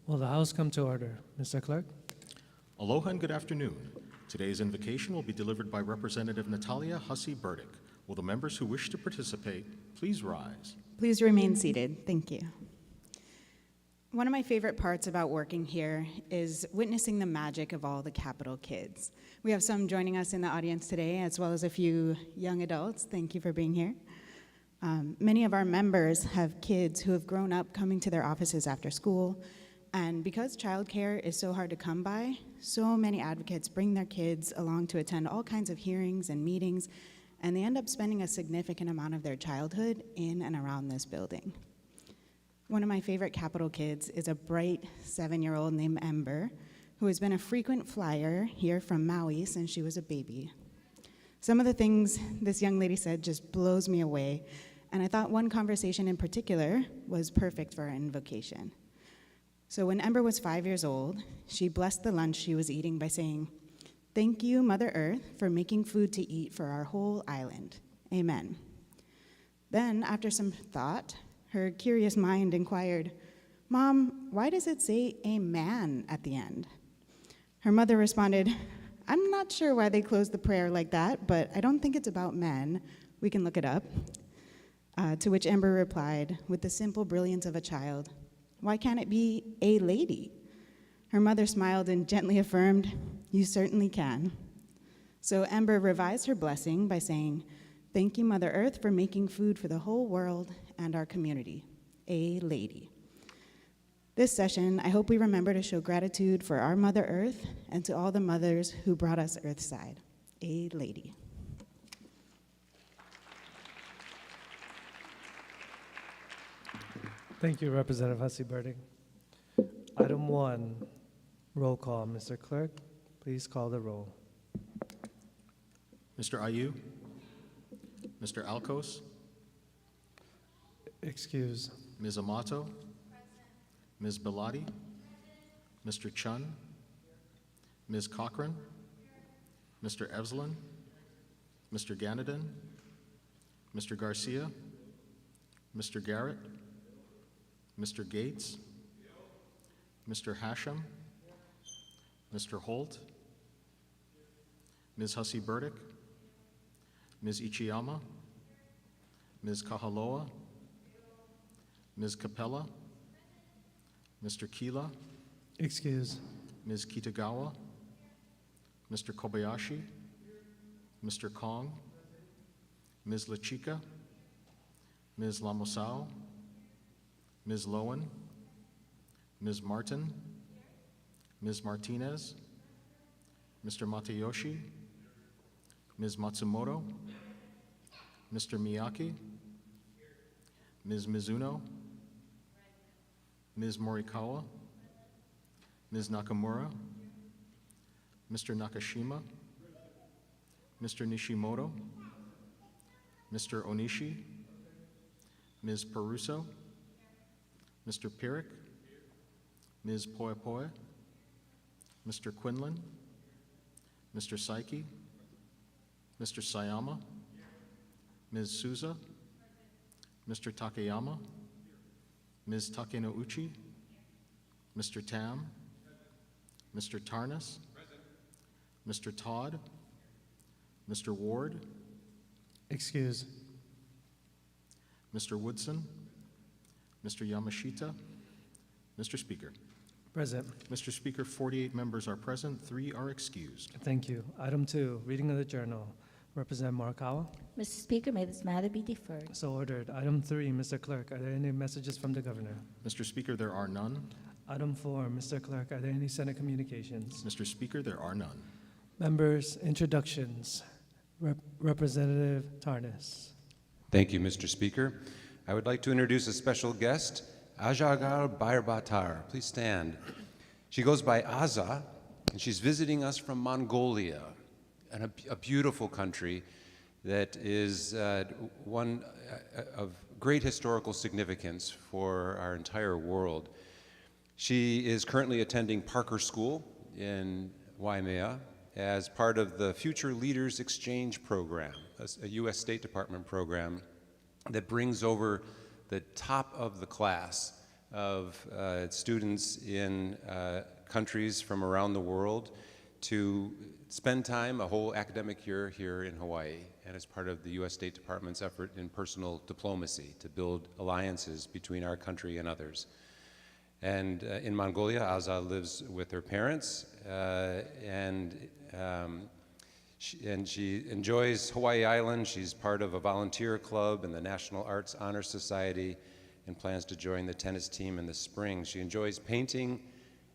Will the House come to order? Mr. Clerk? Aloha and good afternoon. Today's invocation will be delivered by Representative Natalia Hussey-Burdick. Will the members who wish to participate please rise? Please remain seated. Thank you. One of my favorite parts about working here is witnessing the magic of all the Capitol kids. We have some joining us in the audience today, as well as a few young adults. Thank you for being here. Many of our members have kids who have grown up coming to their offices after school, and because childcare is so hard to come by, so many advocates bring their kids along to attend all kinds of hearings and meetings, and they end up spending a significant amount of their childhood in and around this building. One of my favorite Capitol kids is a bright 7-year-old named Ember, who has been a frequent flyer here from Maui since she was a baby. Some of the things this young lady said just blows me away, and I thought one conversation in particular was perfect for our invocation. So when Ember was 5 years old, she blessed the lunch she was eating by saying, "Thank you, Mother Earth, for making food to eat for our whole island. Amen." Then, after some thought, her curious mind inquired, "Mom, why does it say amen at the end?" Her mother responded, "I'm not sure why they closed the prayer like that, but I don't think it's about men. We can look it up." To which Ember replied, with the simple brilliance of a child, "Why can't it be a lady?" Her mother smiled and gently affirmed, "You certainly can." So Ember revised her blessing by saying, "Thank you, Mother Earth, for making food for the whole world and our community. A lady." This session, I hope we remember to show gratitude for our Mother Earth and to all the mothers who brought us Earthside. A lady. Thank you, Representative Hussey-Burdick. Item 1, roll call. Mr. Clerk, please call the roll. Mr. Ayu? Mr. Alcos? Excuse. Ms. Amato? Ms. Bellotti? Mr. Chun? Ms. Cochran? Mr. Evslin? Mr. Ganadin? Mr. Garcia? Mr. Garrett? Mr. Gates? Mr. Hashem? Mr. Holt? Ms. Hussey-Burdick? Ms. Ichiyama? Ms. Kahaloa? Ms. Capella? Mr. Kila? Excuse. Ms. Kitagawa? Mr. Kobayashi? Mr. Kong? Ms. Lachika? Ms. Lamosao? Ms. Lowen? Ms. Martin? Ms. Martinez? Mr. Matayoshi? Ms. Matsumoto? Mr. Miyake? Ms. Mizuno? Ms. Morikawa? Ms. Nakamura? Mr. Nakashima? Mr. Nishimoto? Mr. Onishi? Ms. Peruso? Mr. Pirik? Ms. Poepoe? Mr. Quinlan? Mr. Saiki? Mr. Sayama? Ms. Souza? Mr. Takeyama? Ms. Takenouchi? Mr. Tam? Mr. Tarnas? Mr. Todd? Mr. Ward? Excuse. Mr. Woodson? Mr. Yamashita? Mr. Speaker. Present. Mr. Speaker, 48 members are present, 3 are excused. Thank you. Item 2, reading of the journal. Representative Morikawa. Mr. Speaker, may this matter be deferred. So ordered. Item 3, Mr. Clerk, are there any messages from the governor? Mr. Speaker, there are none. Item 4, Mr. Clerk, are there any Senate communications? Mr. Speaker, there are none. Members, introductions. Representative Tarnas. Thank you, Mr. Speaker. I would like to introduce a special guest, Ajagal Bairbatar. Please stand. She goes by Aza, and she's visiting us from Mongolia, and a beautiful country that is one of great historical significance for our entire world. She is currently attending Parker School in Waimea as part of the Future Leaders Exchange Program, a U.S. State Department program that brings over the top of the class of students in countries from around the world to spend time, a whole academic year here in Hawaii, and as part of the U.S. State Department's effort in personal diplomacy to build alliances between our country and others. And in Mongolia, Aza lives with her parents, and she enjoys Hawaii Island. She's part of a volunteer club in the National Arts Honor Society and plans to join the tennis team in the spring. She enjoys painting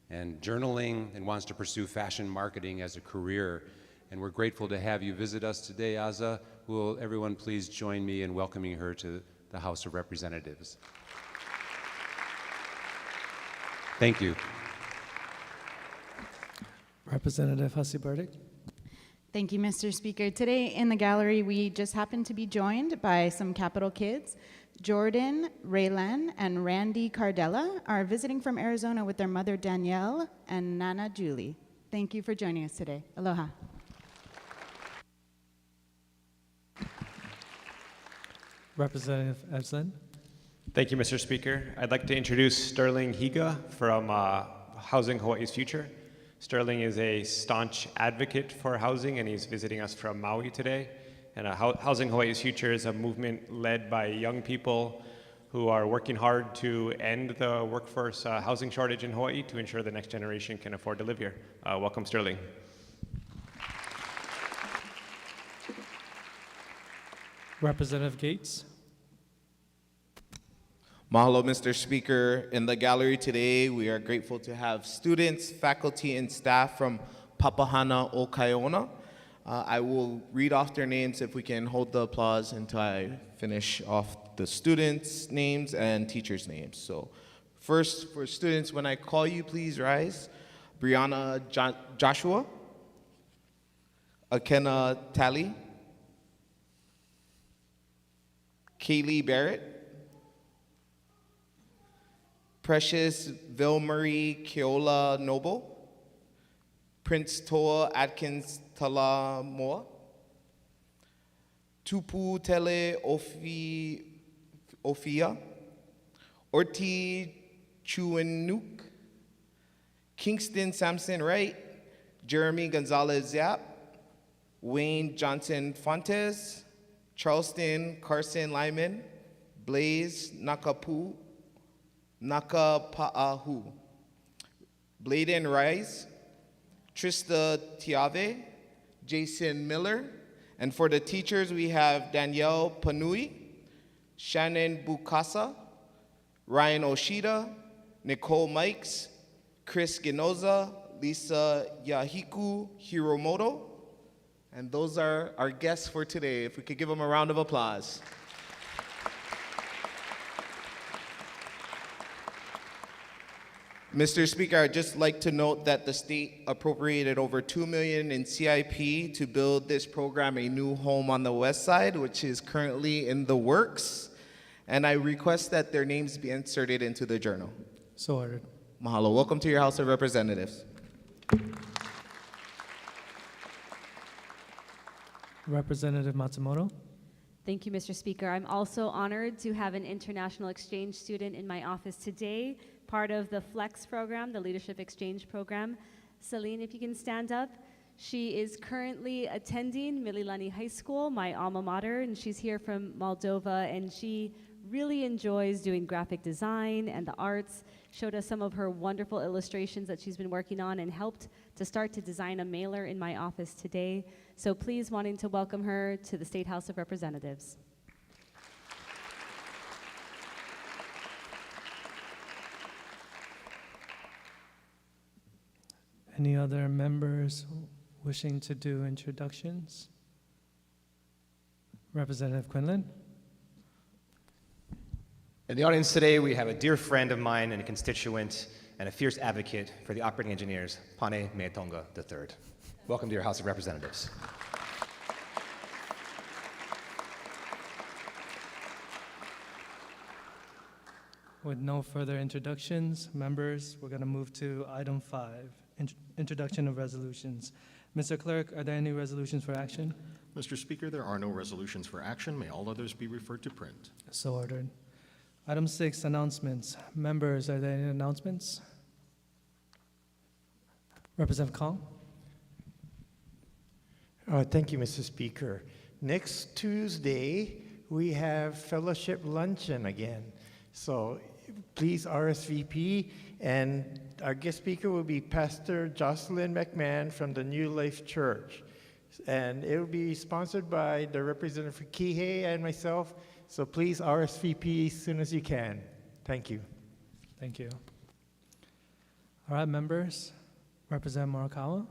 and journaling and wants to pursue fashion marketing as a career. And we're grateful to have you visit us today, Aza. Will everyone please join me in welcoming her to the House of Representatives? Thank you. Representative Hussey Burdick. Thank you, Mr. Speaker. Today in the gallery, we just happened to be joined by some Capitol kids. Jordan, Raylan, and Randy Cardella are visiting from Arizona with their mother, Danielle, and Nana Julie. Thank you for joining us today. Aloha. Representative Eslin. Thank you, Mr. Speaker. I'd like to introduce Sterling Higa from Housing Hawaii's Future. Sterling is a staunch advocate for housing, and he's visiting us from Maui today. And Housing Hawaii's Future is a movement led by young people who are working hard to end the workforce housing shortage in Hawaii to ensure the next generation can afford to live here. Welcome, Sterling. Representative Gates. Mahalo, Mr. Speaker. In the gallery today, we are grateful to have students, faculty, and staff from Papahana o Kaiona. I will read off their names if we can hold the applause until I finish off the students' names and teachers' names. So first, for students, when I call you, please rise. Brianna Joshua, Akena Talley, Kaylee Barrett, Precious Vilmarie Keola Noble, Prince Toa Atkins Talamoa, Tupu Tele Ofia, Orti Chuanuk, Kingston Sampson Wright, Jeremy Gonzalez Yap, Wayne Johnson Fontes, Charleston Carson Lyman, Blaze Nakapa'ahu, Bladen Rice, Trista Tiave, Jason Miller, and for the teachers we have Danielle Panui, Shannon Bukasa, Ryan Oshida, Nicole Mikes, Chris Ginoza, Lisa Yahiku Hiromoto, and those are our guests for today. If we could give them a round of applause. Mr. Speaker, I'd just like to note that the state appropriated over $2 million in CIP to build this program a new home on the west side, which is currently in the works. And I request that their names be inserted into the journal. So ordered. Mahalo. Welcome to your House of Representatives. Representative Matsumoto. Thank you, Mr. Speaker. I'm also honored to have an international exchange student in my office today, part of the FLEX program, the Leadership Exchange Program. Celine, if you can stand up. She is currently attending Mililani High School, my alma mater, and she's here from Moldova, and she really enjoys doing graphic design and the arts, showed us some of her wonderful illustrations that she's been working on, and helped to start to design a mailer in my office today. So please, wanting to welcome her to the State House of Representatives. Any other members wishing to do introductions? Representative Quinlan. In the audience today, we have a dear friend of mine and a constituent and a fierce advocate for the operating engineers, Pane Meatonga III. Welcome to your House of Representatives. With no further introductions, members, we're going to move to item 5, introduction of resolutions. Mr. Clerk, are there any resolutions for action? Mr. Speaker, there are no resolutions for action. May all others be referred to print. So ordered. Item 6, announcements. Members, are there any announcements? Representative Kong? Thank you, Mr. Speaker. Next Tuesday, we have fellowship luncheon again. So please RSVP, and our guest speaker will be Pastor Jocelyn McMahon from the New Life Church. And it will be sponsored by the representative for Kihei and myself, so please RSVP as soon as you can. Thank you. Thank you. All right, members. Representative Morikawa?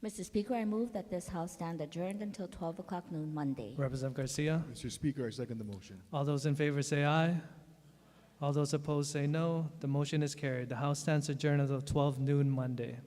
Mr. Speaker, I move that this House stand adjourned until 12 o'clock noon Monday. Representative Garcia? Mr. Speaker, I second the motion. All those in favor say aye. All those opposed say no. The motion is carried. The House stands adjourned until 12 noon Monday.